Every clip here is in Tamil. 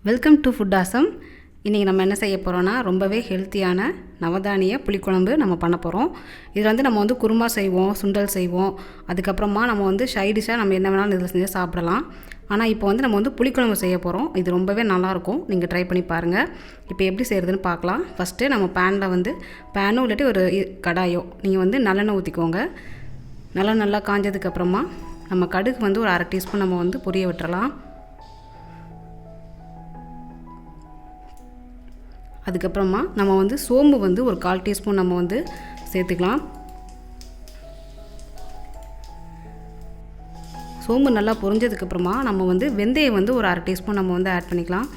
Welcome to food awesome. இன்றைக்கி நம்ம என்ன செய்ய போகிறோன்னா ரொம்பவே ஹெல்த்தியான நவதானிய புளிக்குழம்பு நம்ம பண்ண போகிறோம். இதில் நம்ம குருமா செய்வோம், சுண்டல் செய்வோம். அதுக்கப்புறமா நம்ம சைடிஷாக நம்ம என்ன வேணாலும் இதில் செஞ்சு சாப்பிடலாம். ஆனால் இப்போ நம்ம புளிக்குழம்பு செய்ய போகிறோம். இது ரொம்பவே நல்லாயிருக்கும். நீங்கள் ட்ரை பண்ணி பாருங்கள். இப்போ எப்படி செய்கிறதுன்னு பார்க்கலாம். ஃபஸ்ட்டு நம்ம பேனோ இல்லாட்டி ஒரு கடாயோ நீங்கள் நல்லெண்ணெய் ஊற்றிக்கோங்க. நல்லா காஞ்சதுக்கப்புறமா நம்ம கடுகு ஒரு அரை டீஸ்பூன் நம்ம பொரிய விட்டுறலாம். அதுக்கப்புறமா நம்ம சோம்பு ஒரு 1/4 டீஸ்பூன் நம்ம சேர்த்துக்கலாம். சோம்பு நல்லா பொரிஞ்சதுக்கப்புறமா நம்ம வெந்தயம் ஒரு அரை டீஸ்பூன் நம்ம ஆட் பண்ணிக்கலாம்.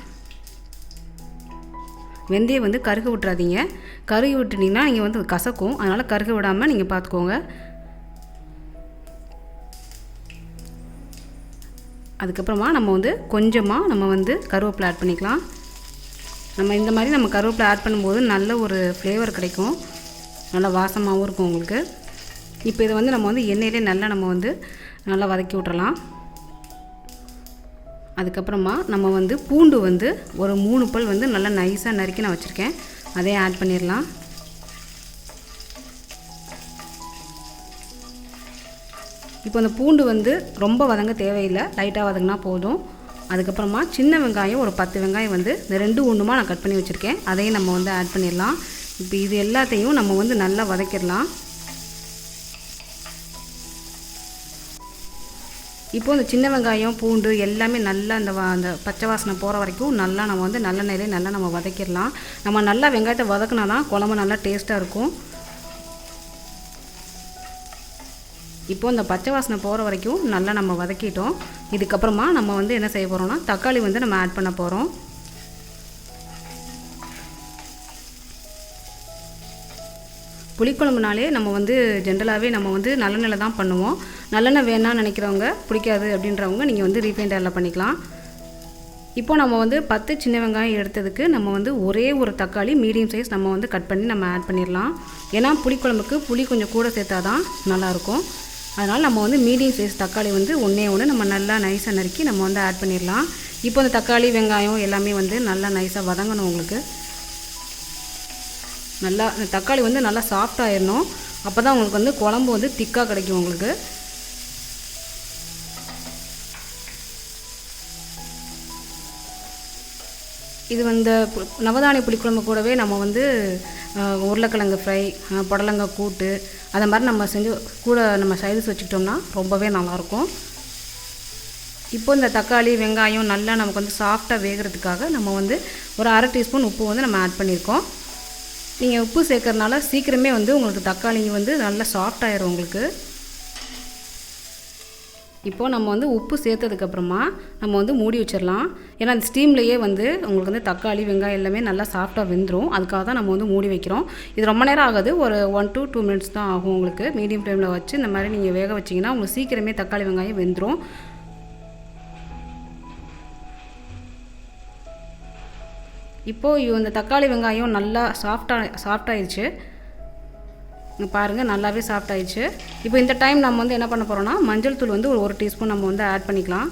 வெந்தயம் கருக விட்டுறாதீங்க. கருகி விட்டுட்டிங்கன்னா நீங்கள் கசக்கும். அதனால் கருக விடாமல் நீங்கள் பார்த்துக்கோங்க. அதுக்கப்புறமா நம்ம கொஞ்சமாக நம்ம கருவேப்பிலை ஆட் பண்ணிக்கலாம். நம்ம இந்த மாதிரி நம்ம கருவேப்பிலை ஆட் பண்ணும்போது நல்ல ஒரு ஃப்ளேவர் கிடைக்கும். நல்லா வாசமாகவும் இருக்கும் உங்களுக்கு. இப்போ இதை நம்ம எண்ணெயிலே நம்ம நல்லா வதக்கி விட்றலாம். அதுக்கப்புறமா நம்ம பூண்டு ஒரு 3 பல் நல்லா நைஸாக நறுக்கி நான் வச்சுருக்கேன். அதையும் ஆட் பண்ணிடலாம். இப்போ அந்த பூண்டு ரொம்ப வதங்க தேவையில்லை, லைட்டாக வதங்கினா போதும். அதுக்கப்புறமா சின்ன வெங்காயம் ஒரு 10 வெங்காயம் இந்த 2 ஒன்றுமா நான் கட் பண்ணி வச்சுருக்கேன். அதையும் நம்ம ஆட் பண்ணிடலாம். இப்போ இது எல்லாத்தையும் நம்ம நல்லா வதக்கிடலாம். இப்போது இந்த சின்ன வெங்காயம் பூண்டு எல்லாமே நல்லா அந்த பச்சை வாசனை போகிற வரைக்கும் நல்லா நம்ம நல்லெண்ணெயிலே நல்லா நம்ம வதக்கிடலாம். நம்ம நல்லா வெங்காயத்தை வதக்கினா தான் குழம்பு நல்லா டேஸ்ட்டாக இருக்கும். இப்போ இந்த பச்சை வாசனை போகிற வரைக்கும் நல்லா நம்ம வதக்கிட்டோம். இதுக்கப்புறமா நம்ம என்ன செய்ய போகிறோம்னா தக்காளி நம்ம ஆட் பண்ண போகிறோம். புளிக்குழம்புனாலே நம்ம ஜென்ரலாகவே நம்ம நல்லெண்ணெயில் தான் பண்ணுவோம். நல்லெண்ணெய் வேணான்னு நினைக்கிறவங்க, பிடிக்காது அப்படின்றவங்க நீங்கள் ரீஃபைண்ட் ஆயிலில் பண்ணிக்கலாம். இப்போ நம்ம 10 சின்ன வெங்காயம் எடுத்ததுக்கு நம்ம ஒரே ஒரு தக்காளி மீடியம் சைஸ் நம்ம கட் பண்ணி நம்ம ஆட் பண்ணிடலாம். ஏன்னா புளிக்குழம்புக்கு புளி கொஞ்சம் கூட சேர்த்தா தான் நல்லாயிருக்கும். அதனால் நம்ம மீடியம் சைஸ் தக்காளி ஒன்றே நம்ம நல்லா நைஸாக நறுக்கி நம்ம ஆட் பண்ணிடலாம். இப்போ அந்த தக்காளி வெங்காயம் எல்லாமே நல்லா நைஸாக வதங்கணும். உங்களுக்கு நல்லா அந்த தக்காளி நல்லா சாஃப்டாகிடணும். அப்போ தான் உங்களுக்கு குழம்பு திக்காக கிடைக்கும் உங்களுக்கு. இது நவதானிய புளிக்குழம்பு கூடவே நம்ம உருளைக்கிழங்கு ஃப்ரை, புடலங்காய் கூட்டு அதை மாதிரி நம்ம செஞ்சு கூட நம்ம சைடிஸ் வச்சுக்கிட்டோம்னா ரொம்பவே நல்லாயிருக்கும். இப்போ இந்த தக்காளி வெங்காயம் நல்லா நமக்கு சாஃப்டாக வேகிறதுக்காக நம்ம ஒரு அரை டீஸ்பூன் உப்பு நம்ம ஆட் பண்ணியிருக்கோம். நீங்கள் உப்பு சேர்க்கறதுனால சீக்கிரமே உங்களுக்கு தக்காளி நல்லா சாஃப்டாகிடும் உங்களுக்கு. இப்போது நம்ம உப்பு சேர்த்ததுக்கப்புறமா நம்ம மூடி வச்சிடலாம். ஏன்னா அந்த ஸ்டீம்லேயே உங்களுக்கு தக்காளி வெங்காயம் எல்லாமே நல்லா சாஃப்டாக வெந்துடும். அதுக்காக தான் நம்ம மூடி வைக்கிறோம். இது ரொம்ப நேரம் ஆகாது, ஒரு 1 to 2 minutes தான் ஆகும் உங்களுக்கு. மீடியம் ஃப்ளேமில் வச்சு இந்த மாதிரி நீங்கள் வேக வச்சிங்கன்னா உங்களுக்கு சீக்கிரமே தக்காளி வெங்காயம் வெந்துடும். இப்போது இந்த தக்காளி வெங்காயம் நல்லா சாஃப்டாகிடுச்சு. இங்கே பாருங்கள், நல்லாவே சாஃப்டாகிடுச்சு. இப்போ இந்த டைம் நம்ம என்ன பண்ண போகிறோம்னா மஞ்சள் தூள் ஒரு 1 டீஸ்பூன் நம்ம ஆட் பண்ணிக்கலாம்.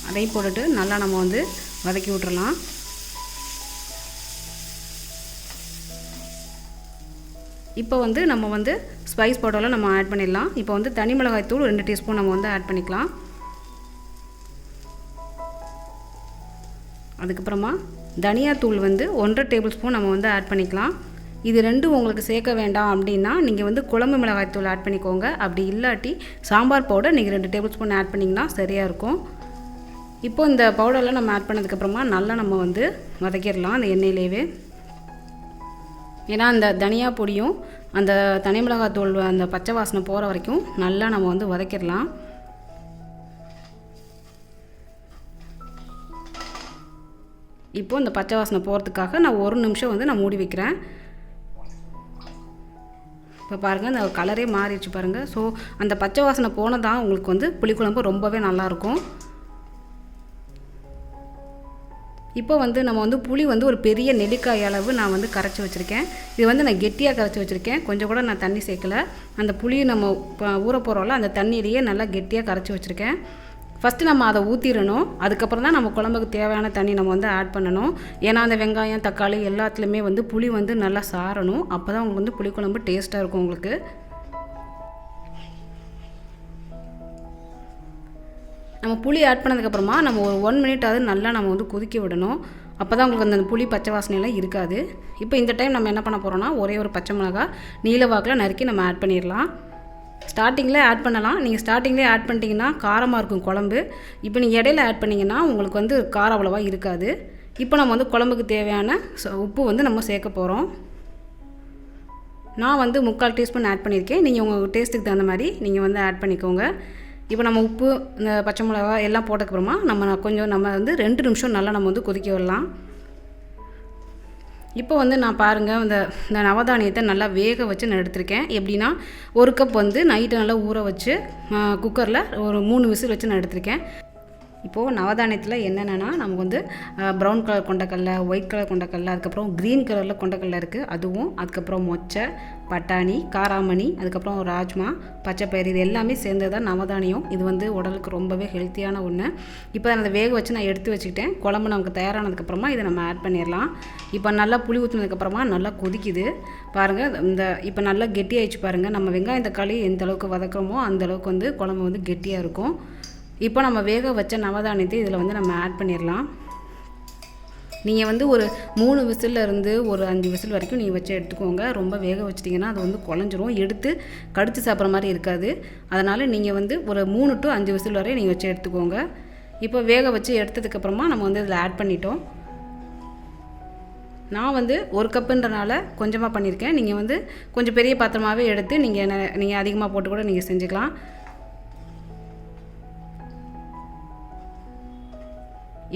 அதையும் போட்டுட்டு நல்லா நம்ம வதக்கி விட்டுறலாம். இப்போ நம்ம ஸ்பைஸ் பவுடரில் நம்ம ஆட் பண்ணிடலாம். இப்போ தனி மிளகாய் தூள் 2 டீஸ்பூன் நம்ம ஆட் பண்ணிக்கலாம். அதுக்கப்புறமா தனியாத்தூள் 1.5 டேபிள் ஸ்பூன் நம்ம ஆட் பண்ணிக்கலாம். இது ரெண்டும் உங்களுக்கு சேர்க்க வேண்டாம் அப்படின்னா நீங்கள் குழம்பு மிளகாய் தூள் ஆட் பண்ணிக்கோங்க. அப்படி இல்லாட்டி சாம்பார் பவுடர் நீங்கள் 2 டேபிள் ஸ்பூன் ஆட் பண்ணிங்கன்னா சரியாக இருக்கும். இப்போ இந்த பவுடர்லாம் நம்ம ஆட் பண்ணதுக்கப்புறமா நல்லா நம்ம வதக்கிடலாம் அந்த எண்ணெயிலேயே. ஏன்னா அந்த தனியா பொடியும் அந்த தனி மிளகாய் தூள் அந்த பச்சை வாசனை போகிற வரைக்கும் நல்லா நம்ம வதக்கிடலாம். இப்போ இந்த பச்சை வாசனை போகிறதுக்காக நான் 1 நிமிஷம் நான் மூடி வைக்கிறேன். இப்போ பாருங்கள், அந்த கலரே மாறிடுச்சு பாருங்கள். ஸோ அந்த பச்சை வாசனை போனதான் உங்களுக்கு புளிக்குழம்பு ரொம்பவே நல்லாயிருக்கும். இப்போ நம்ம புளி ஒரு பெரிய நெல்லிக்காய் அளவு நான் கரைச்சி வச்சுருக்கேன். இது நான் கெட்டியாக கரைச்சி வச்சுருக்கேன். கொஞ்சம் கூட நான் தண்ணி சேர்க்கலை. அந்த புளி நம்ம ஊற போகிறோம்ல அந்த தண்ணியிலேயே நல்லா கெட்டியாக கரைச்சி வச்சுருக்கேன். ஃபஸ்ட்டு நம்ம அதை ஊற்றிடணும். அதுக்கப்புறம் தான் நம்ம குழம்புக்கு தேவையான தண்ணி நம்ம வந்து ஆட் பண்ணணும். ஏன்னா அந்த வெங்காயம் தக்காளி எல்லாத்துலேயுமே வந்து புளி வந்து நல்லா சாரணும். அப்போ தான் உங்களுக்கு வந்து புளிக்குழம்பு டேஸ்ட்டாக இருக்கும் உங்களுக்கு. நம்ம புளி ஆட் பண்ணதுக்கப்புறமா நம்ம ஒரு 1 மினிட்டாவது நல்லா நம்ம வந்து கொதிக்க விடணும். அப்போ தான் உங்களுக்கு அந்த புளி பச்சை வாசனையெல்லாம் இருக்காது. இப்போ இந்த டைம் நம்ம என்ன பண்ண போகிறோம்னா ஒரே ஒரு பச்சை மிளகா நீல வாக்கில் நறுக்கி நம்ம ஆட் பண்ணிடலாம். ஸ்டார்டிங்கில் ஆட் பண்ணலாம். நீங்கள் ஸ்டார்டிங்லேயே ஆட் பண்ணிட்டீங்கன்னா காரமாக இருக்கும் குழம்பு. இப்போ நீங்கள் இடையில ஆட் பண்ணிங்கன்னா உங்களுக்கு வந்து காரம் அவ்வளோவா இருக்காது. இப்போ நம்ம வந்து குழம்புக்கு தேவையான உப்பு வந்து நம்ம சேர்க்க போகிறோம். நான் வந்து 3/4 டீஸ்பூன் ஆட் பண்ணியிருக்கேன். நீங்கள் உங்கள் டேஸ்ட்டுக்கு தகுந்த மாதிரி நீங்கள் வந்து ஆட் பண்ணிக்கோங்க. இப்போ நம்ம உப்பு இந்த பச்சை மிளகா எல்லாம் போட்டதுக்கப்புறமா நம்ம வந்து 2 நிமிஷம் நல்லா நம்ம வந்து கொதிக்க விடலாம். இப்போ வந்து நான் பாருங்கள் இந்த நவதானியத்தை நல்லா வேக வச்சு நான் எடுத்திருக்கேன். எப்படின்னா 1 கப் வந்து நைட்டு நல்லா ஊற வச்சு குக்கரில் ஒரு 3 விசில் வச்சு நான் எடுத்திருக்கேன். இப்போது நவதானியத்தில் என்னென்னா நமக்கு வந்து ப்ரௌன் கலர் கொண்டக்கடலை, ஒயிட் கலர் கொண்டக்கடலை, அதுக்கப்புறம் க்ரீன் கலரில் கொண்டக்கடலை இருக்குது அதுவும், அதுக்கப்புறம் மொச்சை, பட்டாணி, காராமணி, அதுக்கப்புறம் ராஜ்மா, பச்சைப்பயிறு, இது எல்லாமே சேர்ந்தது தான் நவதானியம். இது வந்து உடலுக்கு ரொம்பவே ஹெல்த்தியான ஒன்று. இப்போ அதை வேக வச்சு நான் எடுத்து வச்சுக்கிட்டேன். குழம்பு நமக்கு தயாரானதுக்கப்புறமா இதை நம்ம ஆட் பண்ணிடலாம். இப்போ நல்லா புளி ஊற்றினதுக்கப்புறமா நல்லா கொதிக்குது பாருங்கள். இப்போ நல்லா கெட்டியாகிடுச்சு பாருங்கள். நம்ம வெங்காயம் தக்காளி எந்த அளவுக்கு வதக்குறோமோ அந்தளவுக்கு வந்து குழம்பு வந்து கெட்டியாக இருக்கும். இப்போ நம்ம வேக வச்ச நவதானியத்தை இதில் வந்து நம்ம ஆட் பண்ணிடலாம். நீங்கள் வந்து ஒரு 3 விசிலில் இருந்து ஒரு 5 விசில் வரைக்கும் நீங்கள் வச்சு எடுத்துக்கோங்க. ரொம்ப வேக வச்சிட்டிங்கன்னா அது வந்து குழஞ்சிரும், எடுத்து கடித்து சாப்பிட்ற மாதிரி இருக்காது. அதனால் நீங்கள் வந்து ஒரு 3 to 5 விசில் வரை நீங்கள் வச்சு எடுத்துக்கோங்க. இப்போ வேக வச்சு எடுத்ததுக்கப்புறமா நம்ம வந்து இதில் ஆட் பண்ணிட்டோம். நான் வந்து 1 கப்புன்றனால கொஞ்சமாக பண்ணியிருக்கேன். நீங்கள் வந்து கொஞ்சம் பெரிய பாத்திரமாகவே எடுத்து நீங்கள் அதிகமாக போட்டு கூட நீங்கள் செஞ்சுக்கலாம்.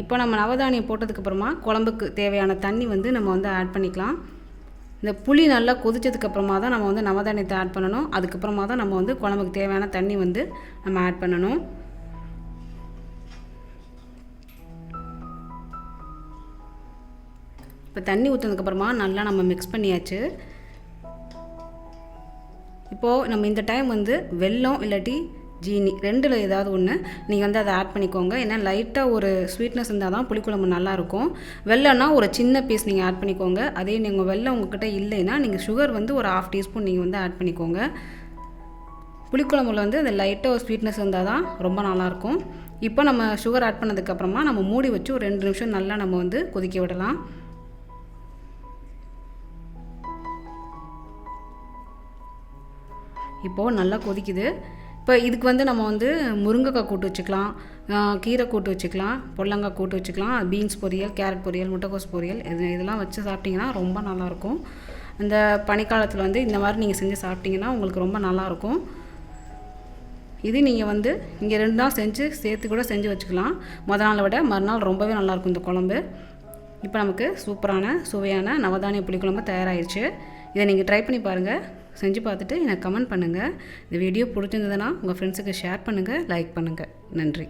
இப்போ நம்ம நவதானியம் போட்டதுக்கப்புறமா குழம்புக்கு தேவையான தண்ணி வந்து நம்ம வந்து ஆட் பண்ணிக்கலாம். இந்த புளி நல்லா கொதிச்சதுக்கப்புறமா தான் நம்ம வந்து நவதானியத்தை ஆட் பண்ணணும். அதுக்கப்புறமா தான் நம்ம வந்து குழம்புக்கு தேவையான தண்ணி வந்து நம்ம ஆட் பண்ணணும். இப்போ தண்ணி ஊற்றினதுக்கப்புறமா நல்லா நம்ம மிக்ஸ் பண்ணியாச்சு. இப்போது நம்ம இந்த டைம் வந்து வெல்லம் இல்லாட்டி ஜீனி 2ல் ஏதாவது ஒன்று நீங்கள் வந்து அதை ஆட் பண்ணிக்கோங்க. ஏன்னா லைட்டாக ஒரு ஸ்வீட்னஸ் இருந்தால் தான் புளிக்குழம்பு நல்லாயிருக்கும். வெல்லம்னா ஒரு சின்ன பீஸ் நீங்கள் ஆட் பண்ணிக்கோங்க. அதே நீங்கள் வெல்லம் உங்கள்கிட்ட இல்லைன்னா நீங்கள் சுகர் வந்து ஒரு 1/2 டீஸ்பூன் நீங்கள் வந்து ஆட் பண்ணிக்கோங்க. புளிக்குழம்புல வந்து அந்த லைட்டாக ஒரு ஸ்வீட்னஸ் இருந்தால் தான் ரொம்ப நல்லாயிருக்கும். இப்போ நம்ம சுகர் ஆட் பண்ணதுக்கப்புறமா நம்ம மூடி வச்சு ஒரு 2 நிமிஷம் நல்லா நம்ம வந்து கொதிக்க விடலாம். இப்போது நல்லா கொதிக்குது. இப்போ இதுக்கு வந்து நம்ம வந்து முருங்கைக்காய் கூட்டு வச்சுக்கலாம், கீரை கூட்டு வச்சுக்கலாம், பொடலங்காய் கூட்டு வச்சுக்கலாம், பீன்ஸ் பொரியல், கேரட் பொரியல், முட்டைக்கோஸ் பொரியல், இதெல்லாம் வச்சு சாப்பிட்டிங்கன்னா ரொம்ப நல்லாயிருக்கும். இந்த பனிக்காலத்தில் வந்து இந்த மாதிரி நீங்கள் செஞ்சு சாப்பிட்டிங்கன்னா உங்களுக்கு ரொம்ப நல்லாயிருக்கும். இது நீங்கள் வந்து இங்கே 2 நாள் சேர்த்து கூட செஞ்சு வச்சுக்கலாம். முதல் நாளை விட மறுநாள் ரொம்பவே நல்லாயிருக்கும் இந்த குழம்பு. இப்போ நமக்கு சூப்பரான சுவையான நவதானிய புளிக்குழம்பு தயாராகிடுச்சு. இதை நீங்கள் ட்ரை பண்ணி பாருங்கள். செஞ்சு பார்த்துட்டு எனக்கு கமெண்ட் பண்ணுங்கள். இந்த வீடியோ பிடிச்சிருந்ததுன்னா உங்கள் ஃப்ரெண்ட்ஸுக்கு ஷேர் பண்ணுங்கள், லைக் பண்ணுங்கள். நன்றி.